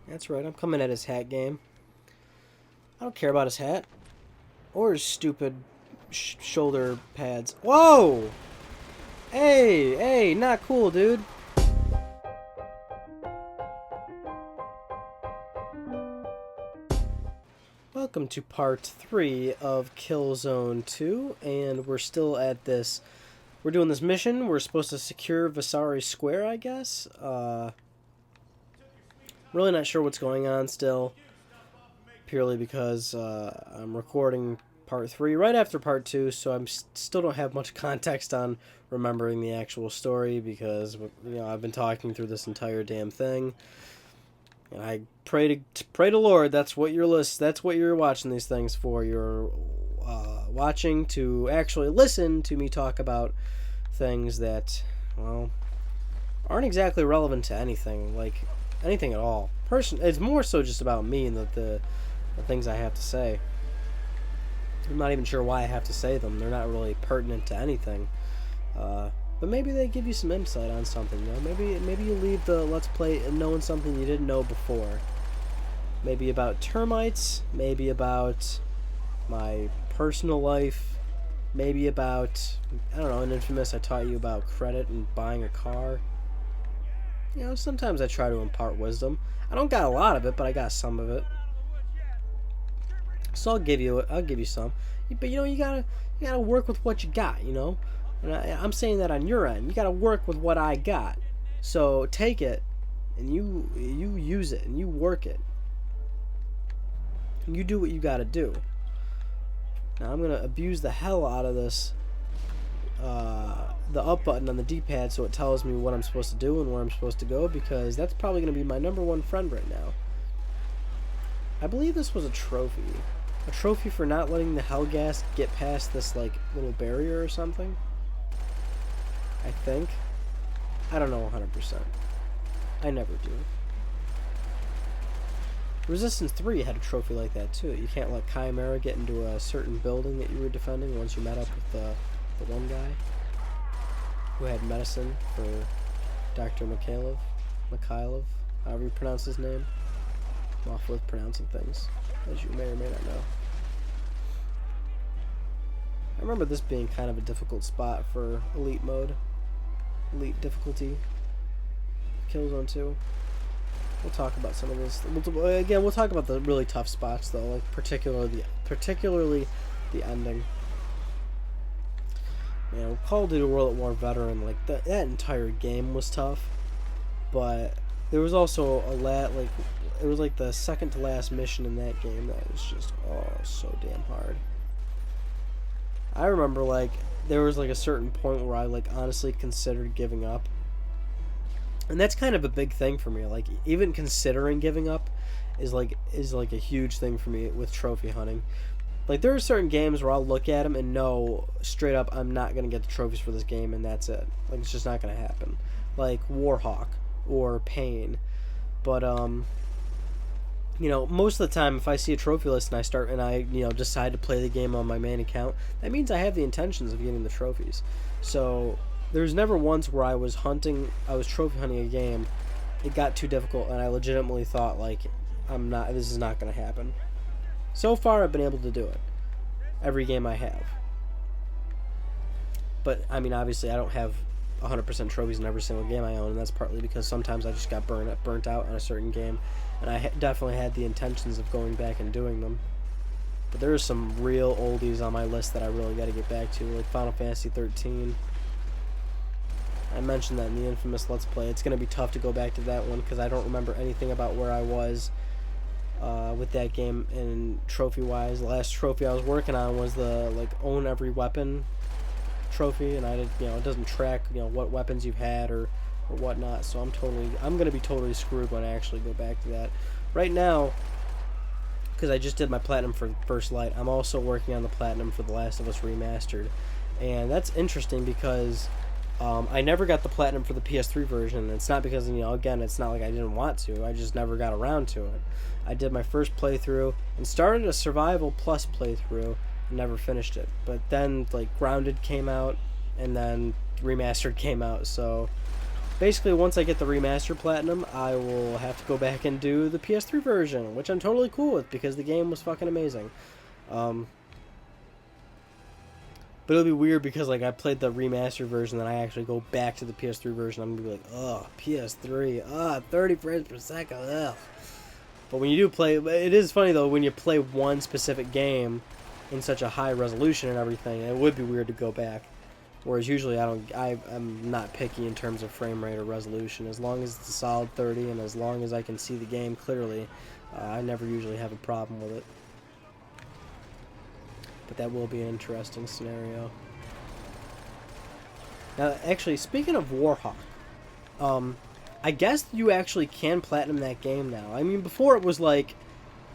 That's right, I'm coming at his hat game. I don't care about his hat. Or his stupid shoulder pads. Whoa! Hey, not cool, dude. Welcome to part 3 of Killzone 2, and we're still at this... We're doing this mission. We're supposed to secure Vasari Square, I guess. Really not sure what's going on still. Purely because I'm recording part 3 right after part 2, so I still don't have much context on remembering the actual story because I've been talking through this entire damn thing, and I pray to Lord that's what you're watching these things for. You're watching to actually listen to me talk about things that aren't exactly relevant to anything at all. It's more so just about me and the things I have to say. I'm not even sure why I have to say them. They're not really pertinent to anything. But maybe they give you some insight on something. Maybe you leave the Let's Play knowing something you didn't know before. Maybe about termites. Maybe about my personal life. Maybe about, I don't know, in Infamous I taught you about credit and buying a car. Sometimes I try to impart wisdom. I don't got a lot of it, but I got some of it. So I'll give you some, but you gotta work with what you got, and I'm saying that on your end. You gotta work with what I got. So take it, and you use it, and you work it. And you do what you gotta do. Now I'm gonna abuse the hell out of this, the up button on the D-pad, so it tells me what I'm supposed to do and where I'm supposed to go, because that's probably gonna be my number one friend right now. I believe this was a trophy. A trophy for not letting the Hellgas get past this, little barrier or something. I think. I don't know 100%. I never do. Resistance 3 had a trophy like that, too. You can't let Chimera get into a certain building that you were defending once you met up with the one guy who had medicine for Dr. Mikhailov, however you pronounce his name. I'm awful with pronouncing things, as you may or may not know. I remember this being kind of a difficult spot for elite mode. Elite difficulty. Killzone 2. We'll talk about some of this. We'll talk about the really tough spots, though, particularly the ending. Call of Duty World at War Veteran, that entire game was tough, but there was also it was the second to last mission in that game that was just so damn hard. I remember there was a certain point where I honestly considered giving up. And that's kind of a big thing for me. Even considering giving up is a huge thing for me with trophy hunting. There are certain games where I'll look at them and know straight up I'm not going to get the trophies for this game, and that's it. It's just not going to happen. Like Warhawk or Pain. But most of the time, if I see a trophy list and I decide to play the game on my main account, that means I have the intentions of getting the trophies. So there's never once where I was trophy hunting a game, it got too difficult, and I legitimately thought this is not going to happen. So far, I've been able to do it every game I have. But obviously, I don't have 100% trophies in every single game I own, and that's partly because sometimes I just got burnt out on a certain game, and I definitely had the intentions of going back and doing them. But there's some real oldies on my list that I really got to get back to, like Final Fantasy 13. I mentioned that in the infamous Let's Play. It's going to be tough to go back to that one because I don't remember anything about where I was with that game and trophy-wise. The last trophy I was working on was the own every weapon trophy, and I did, it doesn't track what weapons you've had or whatnot, so I'm gonna be totally screwed when I actually go back to that. Right now, because I just did my platinum for First Light, I'm also working on the platinum for The Last of Us Remastered, and that's interesting because I never got the platinum for the PS3 version, and it's not because again, it's not like I didn't want to, I just never got around to it. I did my first playthrough and started a survival plus playthrough and never finished it, but then Grounded came out and then Remastered came out, so basically, once I get the remaster platinum, I will have to go back and do the PS3 version, which I'm totally cool with because the game was fucking amazing. But it'll be weird because like I played the remastered version, then I actually go back to the PS3 version. I'm gonna be like, oh, PS3, 30 frames per second. Ugh. But when you do play, it is funny though when you play one specific game in such a high resolution and everything. It would be weird to go back. Whereas usually I'm not picky in terms of frame rate or resolution. As long as it's a solid 30 and as long as I can see the game clearly, I never usually have a problem with it. But that will be an interesting scenario. Now, actually, speaking of Warhawk, I guess you actually can platinum that game now. I mean, before it was like,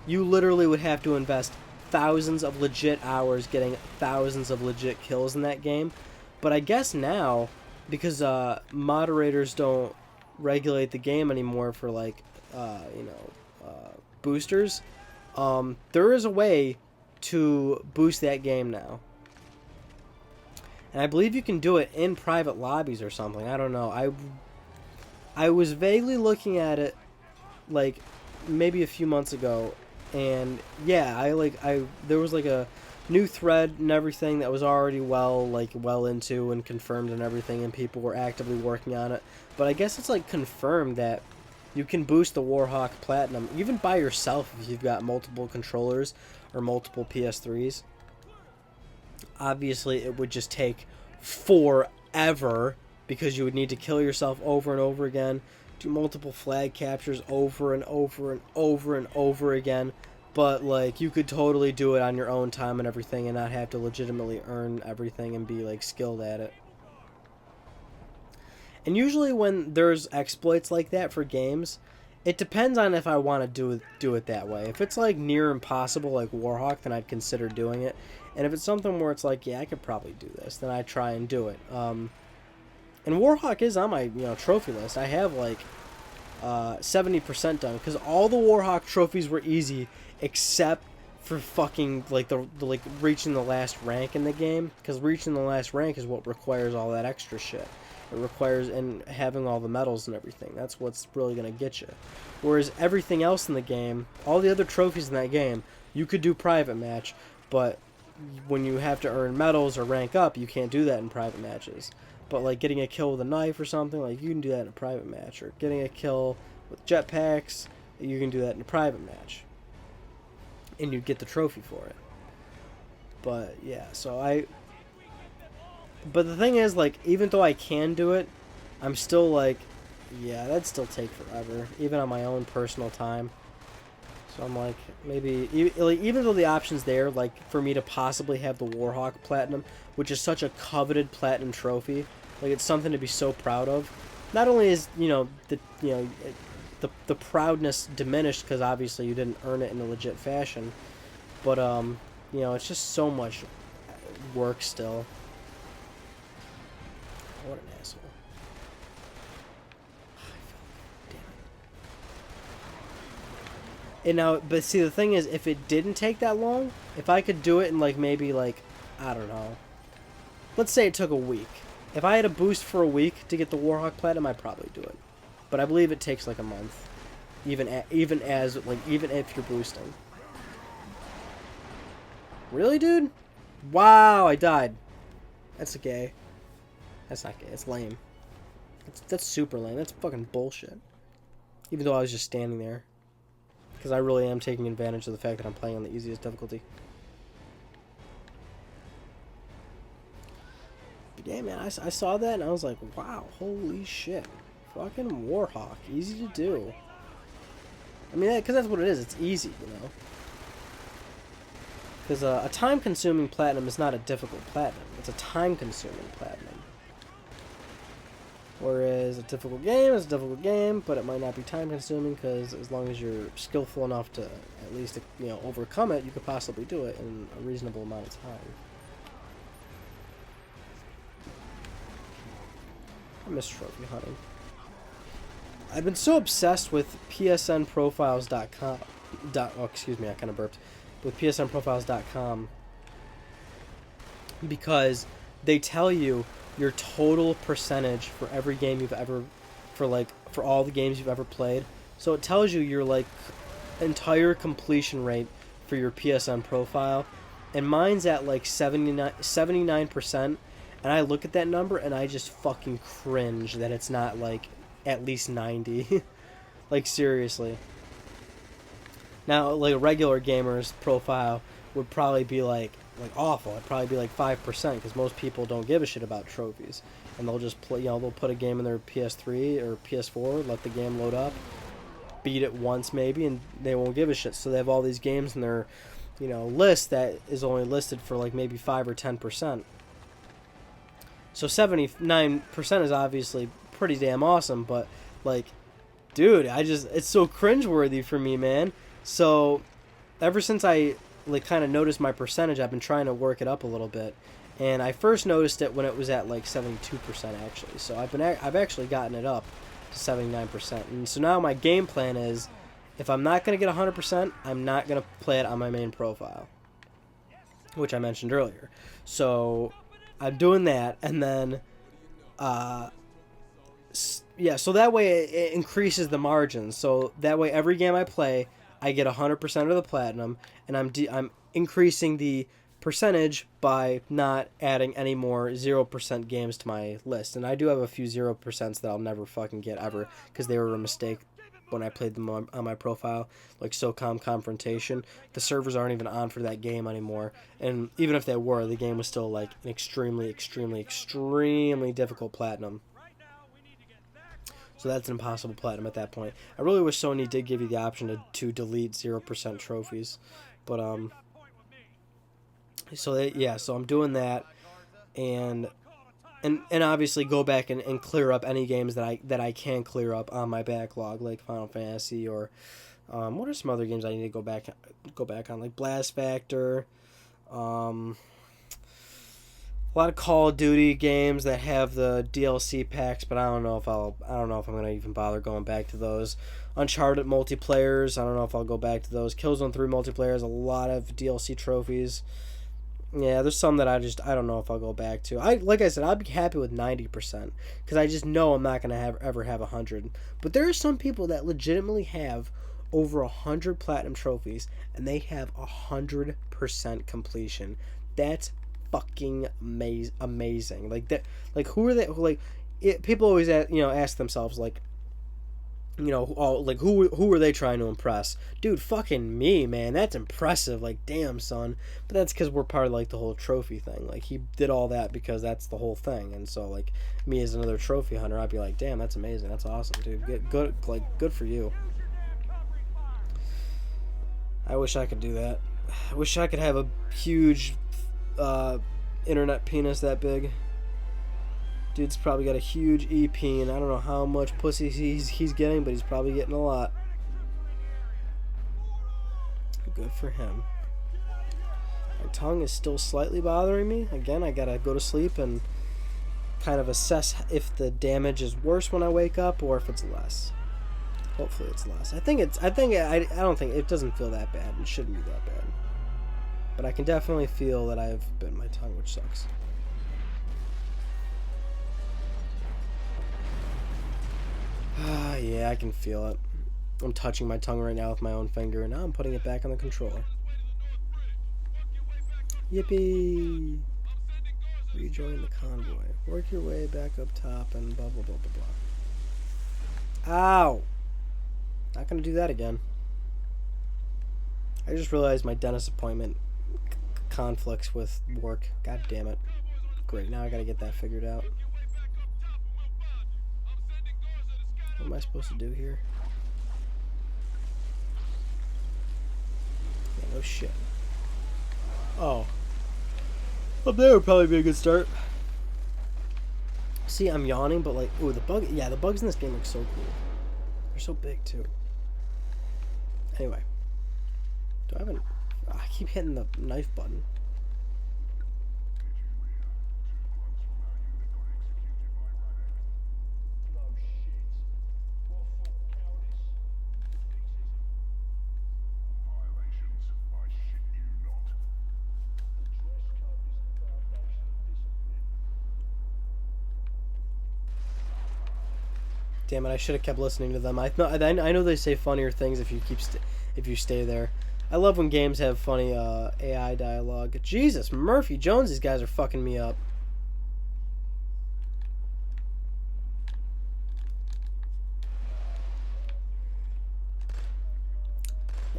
you literally would have to invest thousands of legit hours getting thousands of legit kills in that game. But I guess now, because moderators don't regulate the game anymore for like, boosters, there is a way to boost that game now. And I believe you can do it in private lobbies or something. I don't know. I was vaguely looking at it like maybe a few months ago, and yeah, there was like a new thread and everything that was already well into and confirmed and everything, and people were actively working on it. But I guess it's like confirmed that you can boost the Warhawk Platinum even by yourself if you've got multiple controllers or multiple PS3s. Obviously, it would just take forever because you would need to kill yourself over and over again, do multiple flag captures over and over and over and over again. But like, you could totally do it on your own time and everything and not have to legitimately earn everything and be like skilled at it. And usually when there's exploits like that for games, it depends on if I want to do it that way. If it's like near impossible like Warhawk, then I'd consider doing it. And if it's something where it's like, yeah, I could probably do this, then I try and do it. And Warhawk is on my trophy list. I have like 70% done because all the Warhawk trophies were easy except for fucking like the reaching the last rank in the game, because reaching the last rank is what requires all that extra shit. It requires and having all the medals and everything. That's what's really going to get you. Whereas everything else in the game, all the other trophies in that game, you could do private match, but when you have to earn medals or rank up, you can't do that in private matches. But like getting a kill with a knife or something, like you can do that in a private match. Or getting a kill with jetpacks, you can do that in a private match. And you get the trophy for it. But yeah, but the thing is, like, even though I can do it, I'm still like, yeah, that'd still take forever, even on my own personal time. So I'm like, maybe, even though the option's there, like, for me to possibly have the Warhawk Platinum, which is such a coveted platinum trophy, like, it's something to be so proud of. Not only is, the proudness diminished because obviously you didn't earn it in a legit fashion, but, it's just so much work still. What an asshole. Damn it. And now, but see, the thing is, if it didn't take that long, if I could do it in, like, maybe, like, I don't know. Let's say it took a week. If I had a boost for a week to get the Warhawk Platinum, I'd probably do it. But I believe it takes, like, a month. Even if you're boosting. Really, dude? Wow, I died. That's gay. That's not gay. It's lame. That's super lame. That's fucking bullshit. Even though I was just standing there. Because I really am taking advantage of the fact that I'm playing on the easiest difficulty. But yeah, man, I saw that and I was like, wow, holy shit. Fucking Warhawk. Easy to do. I mean, because that's what it is. It's easy, Because a time-consuming platinum is not a difficult platinum. It's a time-consuming platinum. Whereas a difficult game is a difficult game, but it might not be time-consuming because as long as you're skillful enough to at least, overcome it, you could possibly do it in a reasonable amount of time. I miss trophy hunting. I've been so obsessed with psnprofiles.com. Oh, excuse me, I kind of burped. With psnprofiles.com because they tell you your total percentage for every game you've ever for all the games you've ever played. So it tells you your like entire completion rate for your PSN profile, and mine's at like 79%, and I look at that number and I just fucking cringe that it's not like at least 90. Like seriously. Now like a regular gamer's profile would probably be like awful. It'd probably be like 5% because most people don't give a shit about trophies, and they'll just play. They'll put a game in their PS3 or PS4, let the game load up, beat it once maybe, and they won't give a shit. So they have all these games in their list that is only listed for like maybe 5 or 10%. So 79% is obviously pretty damn awesome, but like, dude, it's so cringeworthy for me, man. So ever since I like kind of noticed my percentage, I've been trying to work it up a little bit, and I first noticed it when it was at like 72% actually. So I've actually gotten it up to 79%, and so now my game plan is, if I'm not gonna get 100%, I'm not gonna play it on my main profile, which I mentioned earlier. So I'm doing that, and then so that way it increases the margins. So that way every game I play, I get 100% of the platinum, and I'm increasing the percentage by not adding any more 0% games to my list. And I do have a few 0% that I'll never fucking get ever because they were a mistake when I played them on my profile, like SOCOM Confrontation. The servers aren't even on for that game anymore, and even if they were, the game was still like an extremely, extremely, extremely difficult platinum. So that's an impossible platinum at that point. I really wish Sony did give you the option to delete 0% trophies. But, so I'm doing that, and obviously go back and clear up any games that I can clear up on my backlog, like Final Fantasy, or what are some other games I need to go back on, like Blast Factor, a lot of Call of Duty games that have the DLC packs, but I don't know if I'm gonna even bother going back to those. Uncharted multiplayers, I don't know if I'll go back to those. Killzone 3 multiplayer has a lot of DLC trophies. Yeah, there's some that I don't know if I'll go back to. Like I said, I'd be happy with 90% because I just know I'm not gonna ever have 100. But there are some people that legitimately have over 100 platinum trophies, and they have 100% completion. That's fucking amazing. Like that. Like who are they? People always ask themselves like, who are they trying to impress? Dude, fucking me, man. That's impressive. Like, damn, son. But that's because we're part of like the whole trophy thing. Like, he did all that because that's the whole thing. And so, like, me as another trophy hunter, I'd be like, damn, that's amazing. That's awesome, dude. Good for you. I wish I could do that. I wish I could have a huge internet penis that big. Dude's probably got a huge EP, and I don't know how much pussy he's getting, but he's probably getting a lot. Good for him. My tongue is still slightly bothering me. Again, I gotta go to sleep and kind of assess if the damage is worse when I wake up or if it's less. Hopefully it's less. I don't think it doesn't feel that bad. It shouldn't be that bad. But I can definitely feel that I've bitten my tongue, which sucks. Yeah, I can feel it. I'm touching my tongue right now with my own finger, and now I'm putting it back on the controller. Yippee! Rejoin the convoy. Work your way back up top and blah blah blah blah blah. Ow! Not gonna do that again. I just realized my dentist appointment conflicts with work. God damn it. Great, now I gotta get that figured out. What am I supposed to do here? Yeah, no shit. Oh. Up there would probably be a good start. See, I'm yawning, but like, ooh, the bugs in this game look so cool. They're so big, too. Anyway. I keep hitting the knife button. Damn it! I should have kept listening to them. I know they say funnier things if you if you stay there. I love when games have funny AI dialogue. Jesus, Murphy Jones, these guys are fucking me up.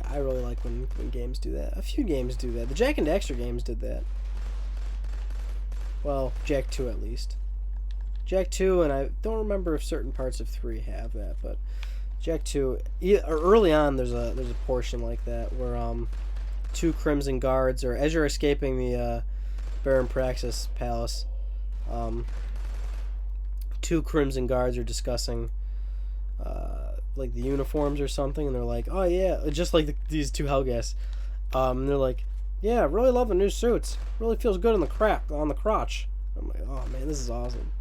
I really like when games do that. A few games do that. The Jak and Daxter games did that. Well, Jak 2 at least. Jak 2, and I don't remember if certain parts of 3 have that, but Jak 2, early on there's a portion like that where 2 Crimson Guards, or as you're escaping the Baron Praxis Palace, 2 Crimson Guards are discussing like the uniforms or something, and they're like, oh yeah, just like these 2 Helghast, and they're like, yeah, really love the new suits, really feels good on the crotch. I'm like, oh man, this is awesome.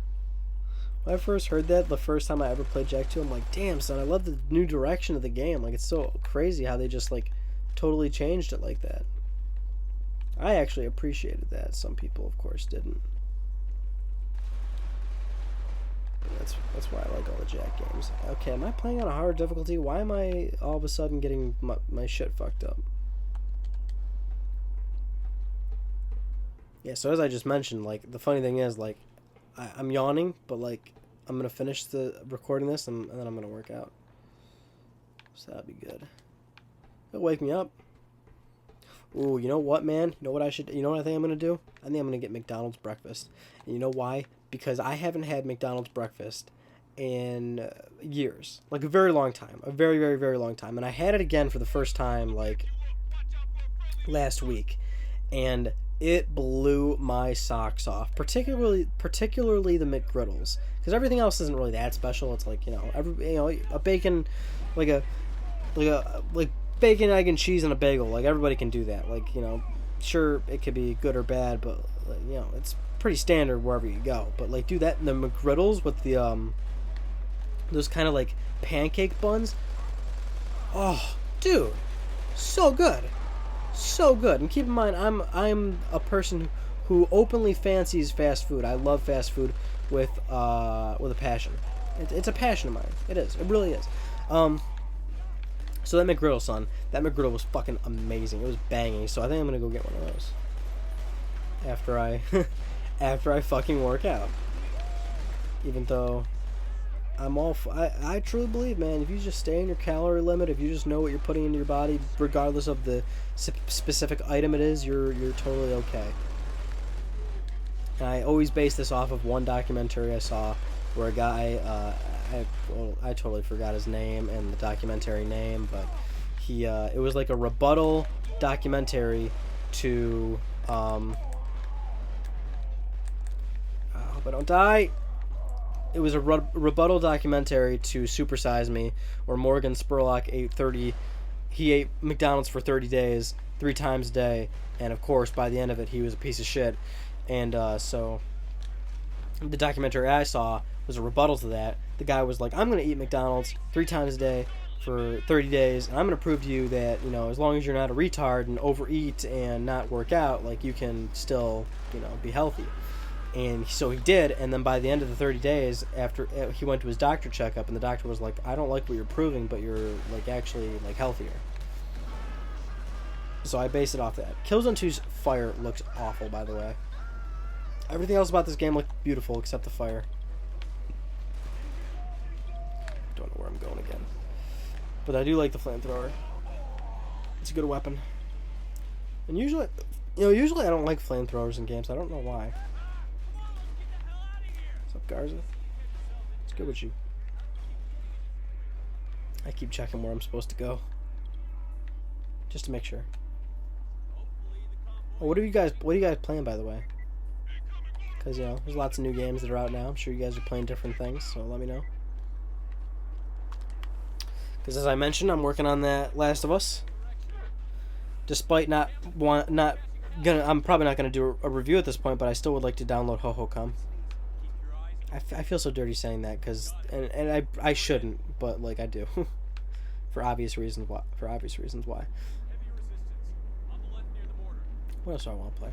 When I first heard that the first time I ever played Jak 2, I'm like, damn son, I love the new direction of the game. Like, it's so crazy how they just like totally changed it like that. I actually appreciated that. Some people of course didn't. That's why I like all the Jak games. Okay, am I playing on a hard difficulty? Why am I all of a sudden getting my shit fucked up? Yeah, so as I just mentioned, like, the funny thing is, like, I'm yawning, but, like, I'm going to finish recording this, and then I'm going to work out. So that'd be good. It'll wake me up. Ooh, you know what, man? You know what I think I'm going to do? I think I'm going to get McDonald's breakfast. And you know why? Because I haven't had McDonald's breakfast in years. Like, a very long time. A very, very, very long time. And I had it again for the first time, like, last week. And it blew my socks off, particularly the McGriddles, because everything else isn't really that special. It's like, a bacon, like bacon, egg, and cheese and a bagel. Like, everybody can do that. Like, sure, it could be good or bad, but it's pretty standard wherever you go. But like, do that in the McGriddles with the those kind of like pancake buns. Oh, dude, so good. So good. And keep in mind, I'm a person who openly fancies fast food. I love fast food with a passion. It's a passion of mine. It is. It really is. So that McGriddle, son, that McGriddle was fucking amazing. It was banging. So I think I'm gonna go get one of those after I fucking work out. Even though I truly believe, man, if you just stay in your calorie limit, if you just know what you're putting into your body, regardless of the specific item it is, you're totally okay. And I always base this off of one documentary I saw where a guy, I totally forgot his name and the documentary name, but it was like a rebuttal documentary to, I hope I don't die. It was a rebuttal documentary to Super Size Me, where Morgan Spurlock he ate McDonald's for 30 days, 3 times a day, and of course, by the end of it, he was a piece of shit. And so, the documentary I saw was a rebuttal to that. The guy was like, I'm going to eat McDonald's 3 times a day for 30 days, and I'm going to prove to you that, as long as you're not a retard and overeat and not work out, like, you can still, be healthy. And so he did, and then by the end of the 30 days, after he went to his doctor checkup, and the doctor was like, I don't like what you're proving, but you're, like, actually, like, healthier. So I based it off that. Killzone 2's fire looks awful, by the way. Everything else about this game looked beautiful, except the fire. Don't know where I'm going again. But I do like the flamethrower. It's a good weapon. And usually I don't like flamethrowers in games. I don't know why. What's up, Garza? What's good with you? I keep checking where I'm supposed to go, just to make sure. Oh, what are you guys playing, by the way? Because there's lots of new games that are out now. I'm sure you guys are playing different things, so let me know. Because as I mentioned, I'm working on that Last of Us. Despite I'm probably not gonna do a review at this point, but I still would like to download Ho-Ho-Come. I feel so dirty saying that, and I shouldn't, but like I do, for obvious reasons. Why? What else do I want to play?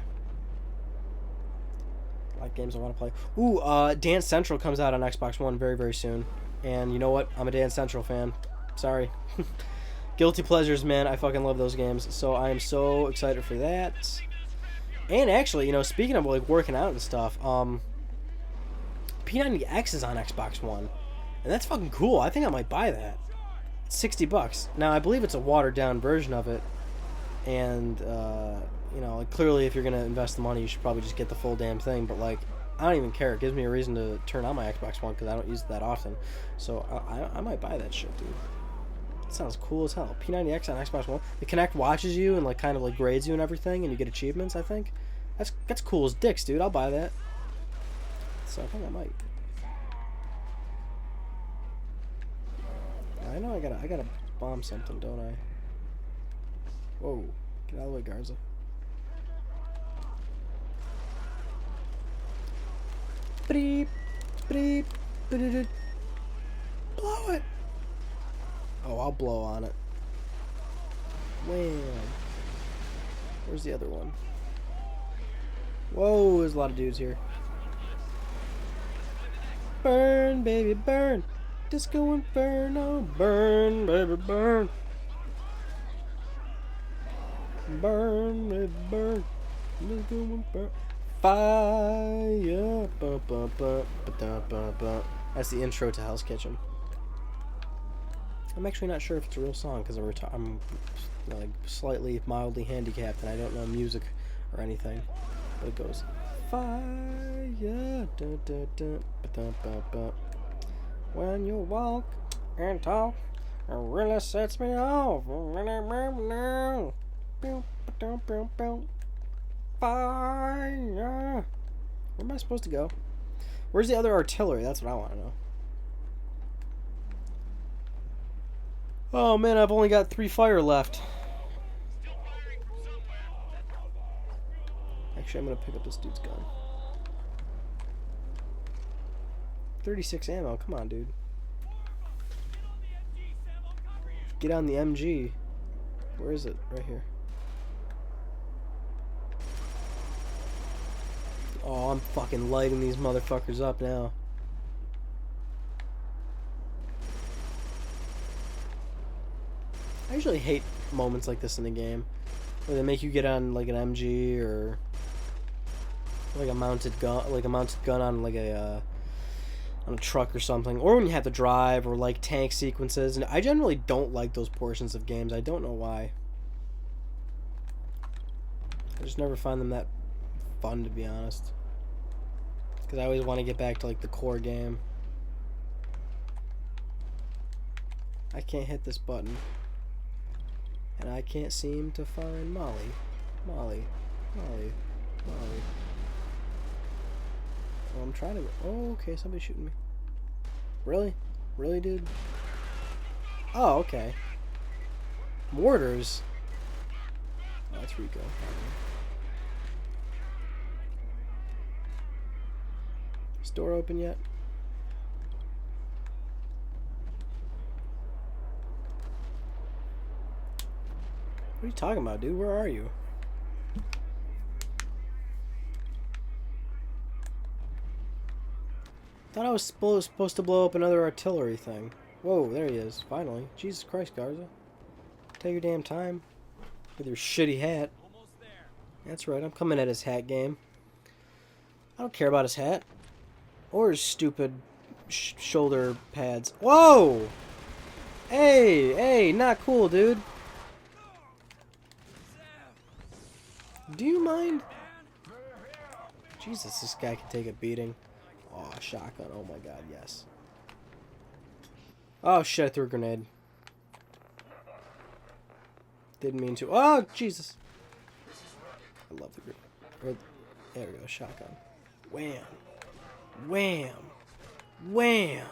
Like games I want to play. Ooh, Dance Central comes out on Xbox One very, very soon, And you know what? I'm a Dance Central fan. Sorry. Guilty pleasures, man. I fucking love those games. So I am so excited for that. And actually, you know, speaking of like working out and stuff, P90X is on Xbox One, and that's fucking cool. I think I might buy that. It's $60. Now I believe it's a watered down version of it, and you know, like, clearly if you're gonna invest the money, you should probably just get the full damn thing. But like, I don't even care. It gives me a reason to turn on my Xbox One because I don't use it that often. So I might buy that shit, dude. It sounds cool as hell. P90X on Xbox One. The Kinect watches you and like kind of like grades you and everything, and you get achievements. I think that's cool as dicks, dude. I'll buy that. So I think I might. I know I gotta bomb something, don't I? Whoa! Get out of the way, Garza. Beep, beep, beep, blow it. Oh, I'll blow on it. Wham. Where's the other one? Whoa, there's a lot of dudes here. Burn, baby, burn. Disco Inferno. Burn, baby, burn. Burn, baby, burn. Disco Inferno. Fire. That's the intro to Hell's Kitchen. I'm actually not sure if it's a real song because I'm like slightly mildly handicapped and I don't know music or anything. But it goes fire, dun, dun, dun, ba-dun, ba-ba. When you walk and talk, it really sets me off. Fire. Where am I supposed to go? Where's the other artillery? That's what I want to know. Oh man, I've only got 3 fire left. Actually, I'm gonna pick up this dude's gun. 36 ammo, come on, dude. Get on the MG. Where is it? Right here. Oh, I'm fucking lighting these motherfuckers up now. I usually hate moments like this in the game, where they make you get on like an MG or like a mounted gun, on like a on a truck or something, or when you have to drive, or like tank sequences. And I generally don't like those portions of games. I don't know why. I just never find them that fun, to be honest. Because I always want to get back to like the core game. I can't hit this button. And I can't seem to find Molly. Molly. Oh, I'm trying to... Oh, okay, somebody's shooting me. Really? Really, dude? Oh, okay. Mortars? Oh, that's Rico. Is the door open yet? What are you talking about, dude? Where are you? Thought I was supposed to blow up another artillery thing. Whoa, there he is. Finally. Jesus Christ, Garza. Take your damn time. With your shitty hat. That's right, I'm coming at his hat game. I don't care about his hat. Or his stupid shoulder pads. Whoa! Hey, not cool, dude. Do you mind? Jesus, this guy can take a beating. Oh, shotgun. Oh my god, yes. Oh shit, I threw a grenade. Didn't mean to. Oh, Jesus. I love the grenade. There we go, shotgun. Wham. Wham. Wham.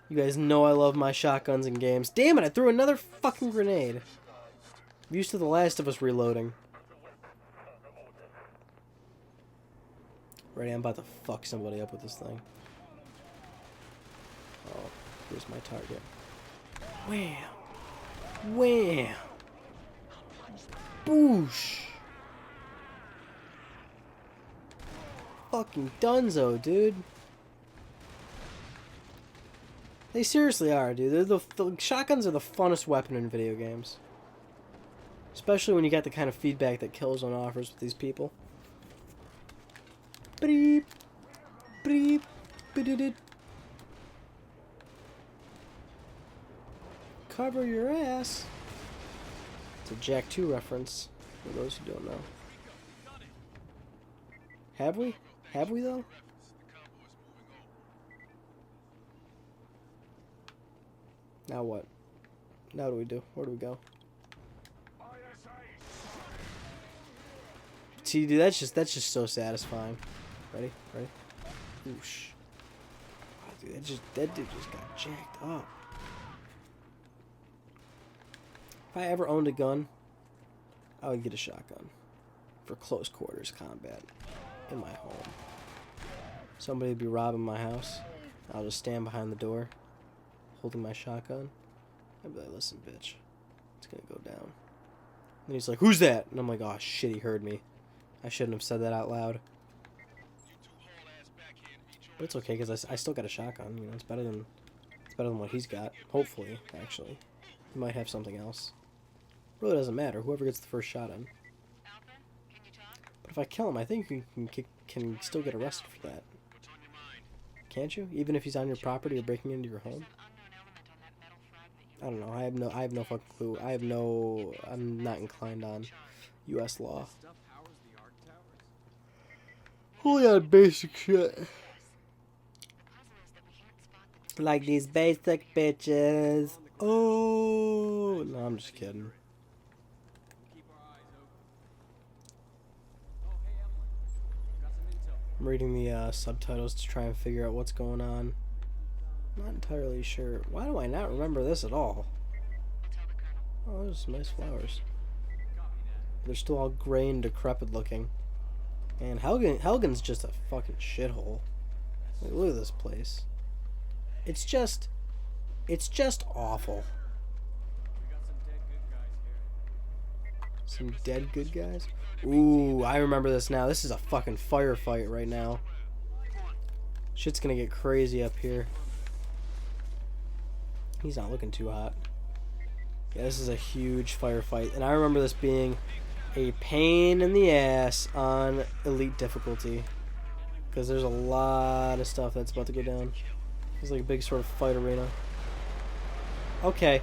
You guys know I love my shotguns in games. Damn it, I threw another fucking grenade. I'm used to The Last of Us reloading. Ready, I'm about to fuck somebody up with this thing. Oh, here's my target. Wham! Wham! Boosh! Fucking dunzo, dude. They seriously are, dude. The shotguns are the funnest weapon in video games. Especially when you get the kind of feedback that Killzone offers with these people. Beep, beep, beep. Cover your ass. It's a Jack 2 reference, for those who don't know. Have we? Have we, though? Now what? Now what do we do? Where do we go? See, dude, that's just so satisfying. Ready? Ready? Whoosh. Oh, dude, that dude just got jacked up. If I ever owned a gun, I would get a shotgun for close quarters combat in my home. Somebody would be robbing my house. I'll just stand behind the door, holding my shotgun. I'd be like, listen, bitch, it's gonna go down. And he's like, who's that? And I'm like, oh shit, he heard me. I shouldn't have said that out loud. But it's okay, because I still got a shotgun. You know, it's better than what he's got. Hopefully, actually. He might have something else. Really doesn't matter. Whoever gets the first shot in. But if I kill him, I think you can still get arrested for that. Can't you? Even if he's on your property or breaking into your home? I don't know. I have no fucking clue. I'm not inclined on U.S. law. Holy on basic shit. Like these basic bitches. Oh, no, I'm just kidding. I'm reading the subtitles to try and figure out what's going on. Not entirely sure. Why do I not remember this at all? Oh, there's some nice flowers. They're still all gray and decrepit looking. And Helgen's just a fucking shithole. Like, look at this place. It's just awful. Some dead good guys? Ooh, I remember this now. This is a fucking firefight right now. Shit's gonna get crazy up here. He's not looking too hot. Yeah, this is a huge firefight. And I remember this being a pain in the ass on elite difficulty. Because there's a lot of stuff that's about to go down. It's like a big sort of fight arena. Okay.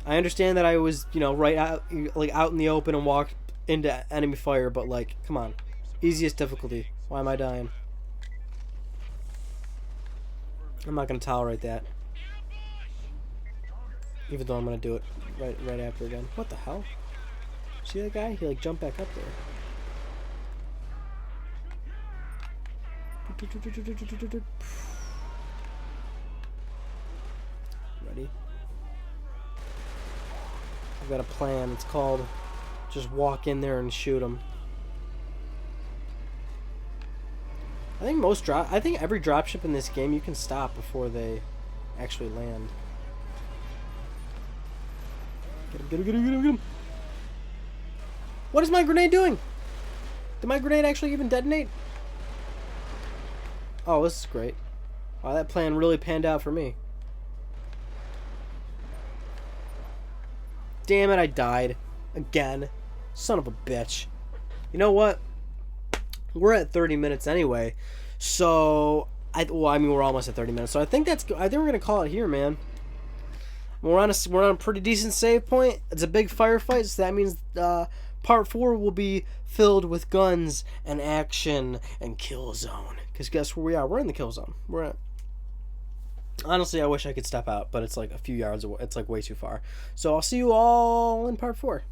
I understand that I was, you know, right out, like out in the open and walked into enemy fire, but like, come on. Easiest difficulty. Why am I dying? I'm not gonna tolerate that. Even though I'm gonna do it right after again. What the hell? See that guy? He like jumped back up there. Ready? I've got a plan. It's called just walk in there and shoot him. I think every dropship in this game you can stop before they actually land. Get him. What is my grenade doing? Did my grenade actually even detonate? Oh, this is great. Wow, that plan really panned out for me. Damn it, I died. Again. Son of a bitch. You know what? We're at 30 minutes anyway. So, we're almost at 30 minutes. So I think we're going to call it here, man. We're on a pretty decent save point. It's a big firefight, so that means part 4 will be filled with guns and action and Killzone. Because guess where we are? We're in the Killzone. Honestly, I wish I could step out, but it's like a few yards away. It's like way too far. So I'll see you all in part 4.